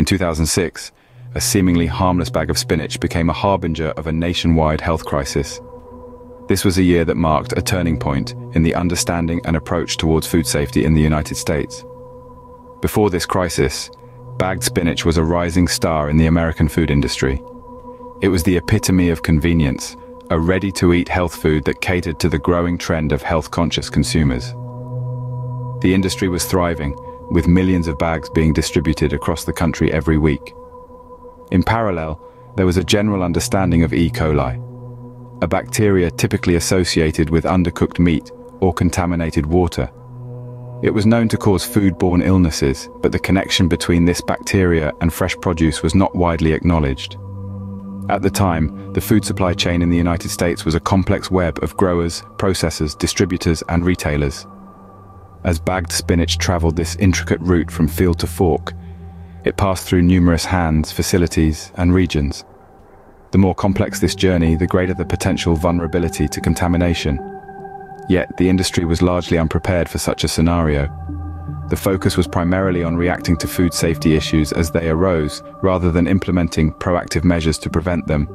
In 2006, a seemingly harmless bag of spinach became a harbinger of a nationwide health crisis. This was a year that marked a turning point in the understanding and approach towards food safety in the United States. Before this crisis, bagged spinach was a rising star in the American food industry. It was the epitome of convenience, a ready-to-eat health food that catered to the growing trend of health-conscious consumers. The industry was thriving, with millions of bags being distributed across the country every week. In parallel, there was a general understanding of E. coli, a bacteria typically associated with undercooked meat or contaminated water. It was known to cause foodborne illnesses, but the connection between this bacteria and fresh produce was not widely acknowledged. At the time, the food supply chain in the United States was a complex web of growers, processors, distributors, and retailers. As bagged spinach traveled this intricate route from field to fork, it passed through numerous hands, facilities, and regions. The more complex this journey, the greater the potential vulnerability to contamination. Yet, the industry was largely unprepared for such a scenario. The focus was primarily on reacting to food safety issues as they arose, rather than implementing proactive measures to prevent them.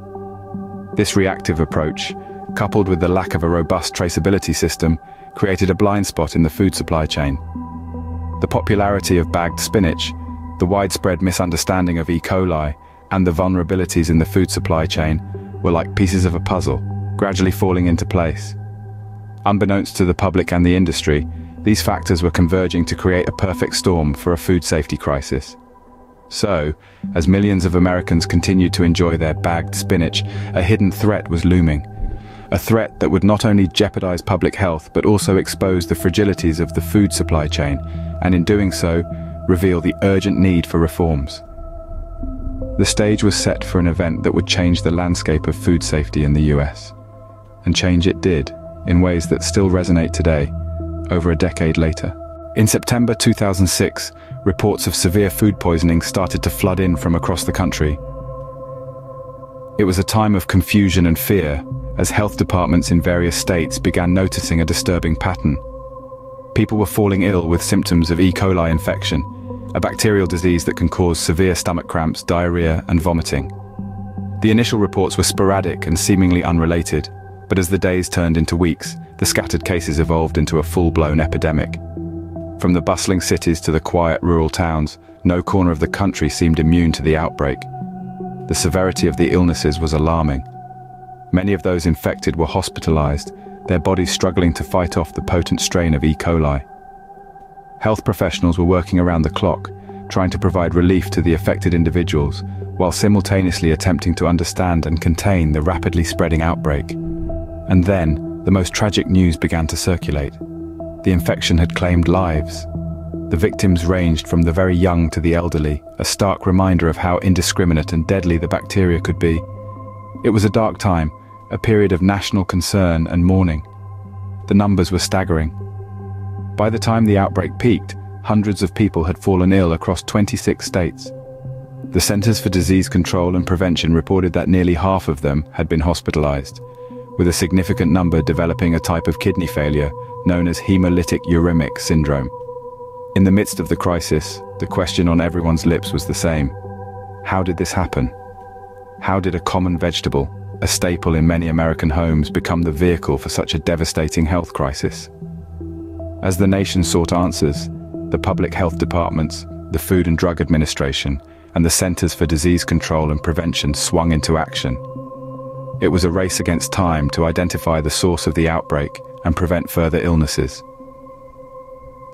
This reactive approach, coupled with the lack of a robust traceability system, created a blind spot in the food supply chain. The popularity of bagged spinach, the widespread misunderstanding of E. coli, and the vulnerabilities in the food supply chain were like pieces of a puzzle, gradually falling into place. Unbeknownst to the public and the industry, these factors were converging to create a perfect storm for a food safety crisis. So, as millions of Americans continued to enjoy their bagged spinach, a hidden threat was looming. A threat that would not only jeopardize public health, but also expose the fragilities of the food supply chain, and in doing so, reveal the urgent need for reforms. The stage was set for an event that would change the landscape of food safety in the US. And change it did, in ways that still resonate today, over a decade later. In September 2006, reports of severe food poisoning started to flood in from across the country. It was a time of confusion and fear, as health departments in various states began noticing a disturbing pattern. People were falling ill with symptoms of E. coli infection, a bacterial disease that can cause severe stomach cramps, diarrhea, and vomiting. The initial reports were sporadic and seemingly unrelated, but as the days turned into weeks, the scattered cases evolved into a full-blown epidemic. From the bustling cities to the quiet rural towns, no corner of the country seemed immune to the outbreak. The severity of the illnesses was alarming. Many of those infected were hospitalized, their bodies struggling to fight off the potent strain of E. coli. Health professionals were working around the clock, trying to provide relief to the affected individuals, while simultaneously attempting to understand and contain the rapidly spreading outbreak. And then, the most tragic news began to circulate. The infection had claimed lives. The victims ranged from the very young to the elderly, a stark reminder of how indiscriminate and deadly the bacteria could be. It was a dark time, a period of national concern and mourning. The numbers were staggering. By the time the outbreak peaked, hundreds of people had fallen ill across 26 states. The Centers for Disease Control and Prevention reported that nearly half of them had been hospitalized, with a significant number developing a type of kidney failure known as hemolytic uremic syndrome. In the midst of the crisis, the question on everyone's lips was the same. How did this happen? How did a common vegetable, a staple in many American homes, become the vehicle for such a devastating health crisis? As the nation sought answers, the public health departments, the Food and Drug Administration, and the Centers for Disease Control and Prevention swung into action. It was a race against time to identify the source of the outbreak and prevent further illnesses.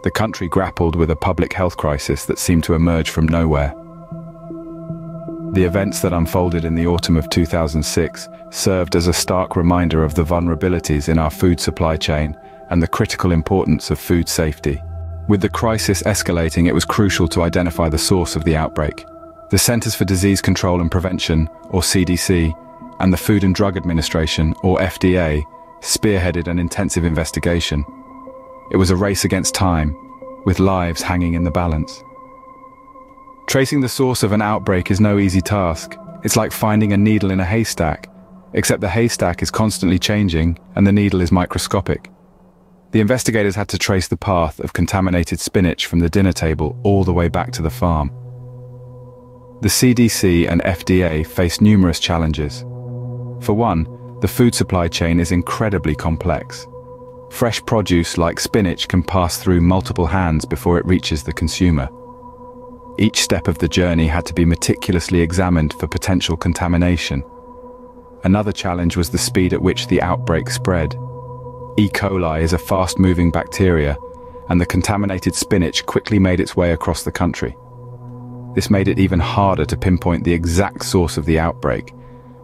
The country grappled with a public health crisis that seemed to emerge from nowhere. The events that unfolded in the autumn of 2006 served as a stark reminder of the vulnerabilities in our food supply chain and the critical importance of food safety. With the crisis escalating, it was crucial to identify the source of the outbreak. The Centers for Disease Control and Prevention, or CDC, and the Food and Drug Administration, or FDA, spearheaded an intensive investigation. It was a race against time, with lives hanging in the balance. Tracing the source of an outbreak is no easy task. It's like finding a needle in a haystack, except the haystack is constantly changing and the needle is microscopic. The investigators had to trace the path of contaminated spinach from the dinner table all the way back to the farm. The CDC and FDA face numerous challenges. For one, the food supply chain is incredibly complex. Fresh produce like spinach can pass through multiple hands before it reaches the consumer. Each step of the journey had to be meticulously examined for potential contamination. Another challenge was the speed at which the outbreak spread. E. coli is a fast-moving bacteria, and the contaminated spinach quickly made its way across the country. This made it even harder to pinpoint the exact source of the outbreak.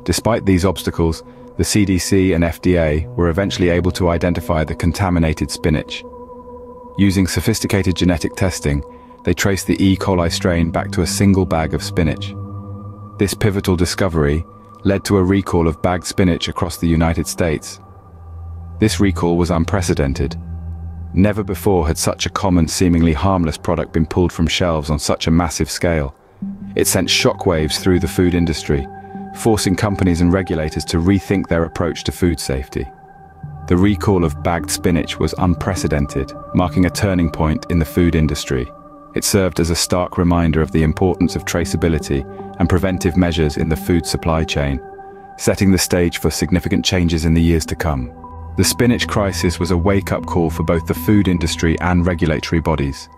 Despite these obstacles, the CDC and FDA were eventually able to identify the contaminated spinach. Using sophisticated genetic testing, they traced the E. coli strain back to a single bag of spinach. This pivotal discovery led to a recall of bagged spinach across the United States. This recall was unprecedented. Never before had such a common, seemingly harmless product been pulled from shelves on such a massive scale. It sent shockwaves through the food industry, forcing companies and regulators to rethink their approach to food safety. The recall of bagged spinach was unprecedented, marking a turning point in the food industry. It served as a stark reminder of the importance of traceability and preventive measures in the food supply chain, setting the stage for significant changes in the years to come. The spinach crisis was a wake-up call for both the food industry and regulatory bodies.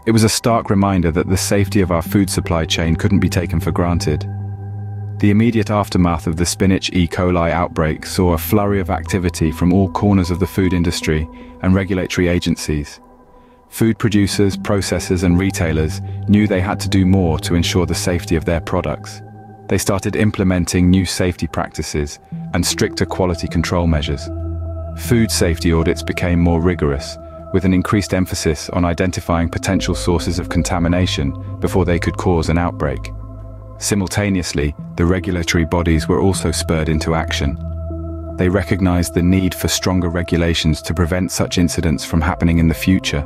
It was a stark reminder that the safety of our food supply chain couldn't be taken for granted. The immediate aftermath of the spinach E. coli outbreak saw a flurry of activity from all corners of the food industry and regulatory agencies. Food producers, processors, and retailers knew they had to do more to ensure the safety of their products. They started implementing new safety practices and stricter quality control measures. Food safety audits became more rigorous, with an increased emphasis on identifying potential sources of contamination before they could cause an outbreak. Simultaneously, the regulatory bodies were also spurred into action. They recognized the need for stronger regulations to prevent such incidents from happening in the future.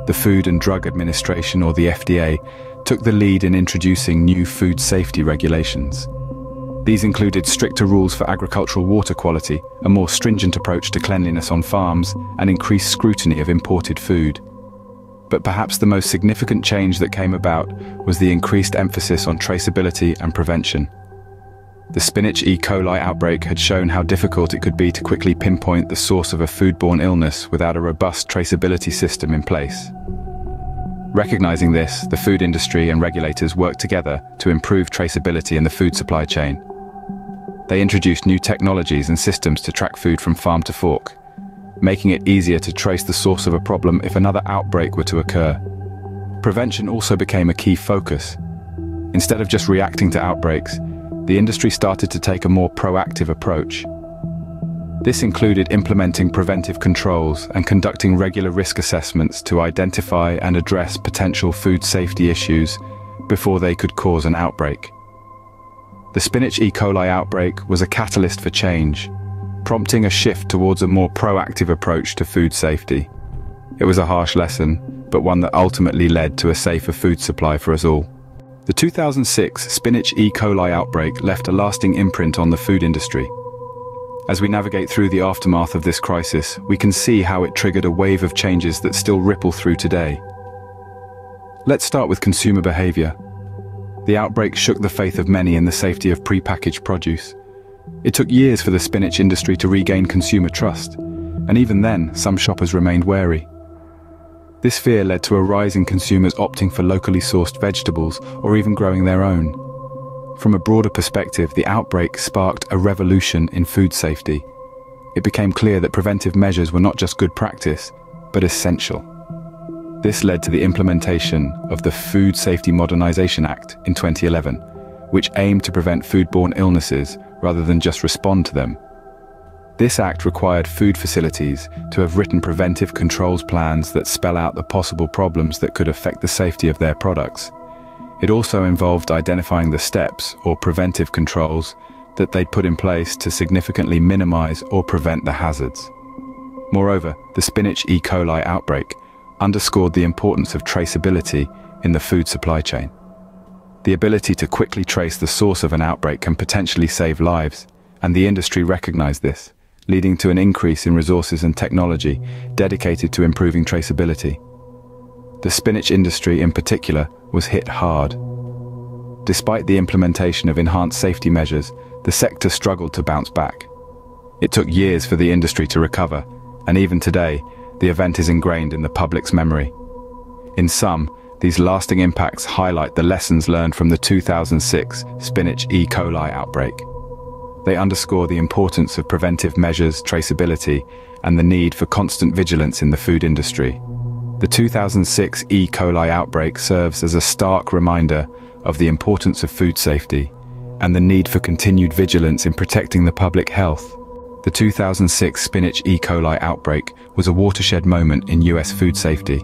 The Food and Drug Administration, or the FDA, took the lead in introducing new food safety regulations. These included stricter rules for agricultural water quality, a more stringent approach to cleanliness on farms, and increased scrutiny of imported food. But perhaps the most significant change that came about was the increased emphasis on traceability and prevention. The spinach E. coli outbreak had shown how difficult it could be to quickly pinpoint the source of a foodborne illness without a robust traceability system in place. Recognizing this, the food industry and regulators worked together to improve traceability in the food supply chain. They introduced new technologies and systems to track food from farm to fork, making it easier to trace the source of a problem if another outbreak were to occur. Prevention also became a key focus. Instead of just reacting to outbreaks, the industry started to take a more proactive approach. This included implementing preventive controls and conducting regular risk assessments to identify and address potential food safety issues before they could cause an outbreak. The spinach E. coli outbreak was a catalyst for change, prompting a shift towards a more proactive approach to food safety. It was a harsh lesson, but one that ultimately led to a safer food supply for us all. The 2006 spinach E. coli outbreak left a lasting imprint on the food industry. As we navigate through the aftermath of this crisis, we can see how it triggered a wave of changes that still ripple through today. Let's start with consumer behavior. The outbreak shook the faith of many in the safety of prepackaged produce. It took years for the spinach industry to regain consumer trust, and even then, some shoppers remained wary. This fear led to a rise in consumers opting for locally sourced vegetables or even growing their own. From a broader perspective, the outbreak sparked a revolution in food safety. It became clear that preventive measures were not just good practice, but essential. This led to the implementation of the Food Safety Modernization Act in 2011, which aimed to prevent foodborne illnesses rather than just respond to them. This act required food facilities to have written preventive controls plans that spell out the possible problems that could affect the safety of their products. It also involved identifying the steps or preventive controls that they'd put in place to significantly minimize or prevent the hazards. Moreover, the spinach E. coli outbreak underscored the importance of traceability in the food supply chain. The ability to quickly trace the source of an outbreak can potentially save lives, and the industry recognized this, leading to an increase in resources and technology dedicated to improving traceability. The spinach industry in particular was hit hard. despite the implementation of enhanced safety measures, the sector struggled to bounce back. It took years for the industry to recover, and even today, the event is ingrained in the public's memory. In sum, these lasting impacts highlight the lessons learned from the 2006 spinach E. coli outbreak. They underscore the importance of preventive measures, traceability, and the need for constant vigilance in the food industry. The 2006 E. coli outbreak serves as a stark reminder of the importance of food safety and the need for continued vigilance in protecting the public health. The 2006 spinach E. coli outbreak was a watershed moment in US food safety.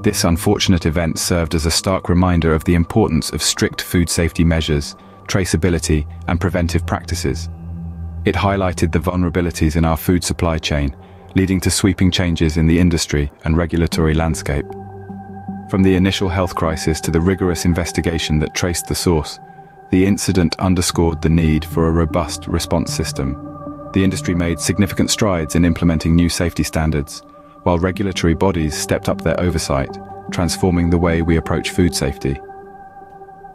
This unfortunate event served as a stark reminder of the importance of strict food safety measures, traceability, and preventive practices. It highlighted the vulnerabilities in our food supply chain, leading to sweeping changes in the industry and regulatory landscape. From the initial health crisis to the rigorous investigation that traced the source, the incident underscored the need for a robust response system. The industry made significant strides in implementing new safety standards, while regulatory bodies stepped up their oversight, transforming the way we approach food safety.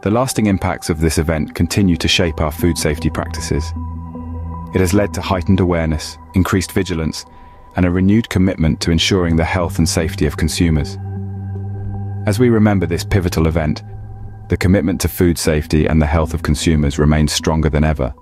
The lasting impacts of this event continue to shape our food safety practices. It has led to heightened awareness, increased vigilance, and a renewed commitment to ensuring the health and safety of consumers. As we remember this pivotal event, the commitment to food safety and the health of consumers remains stronger than ever.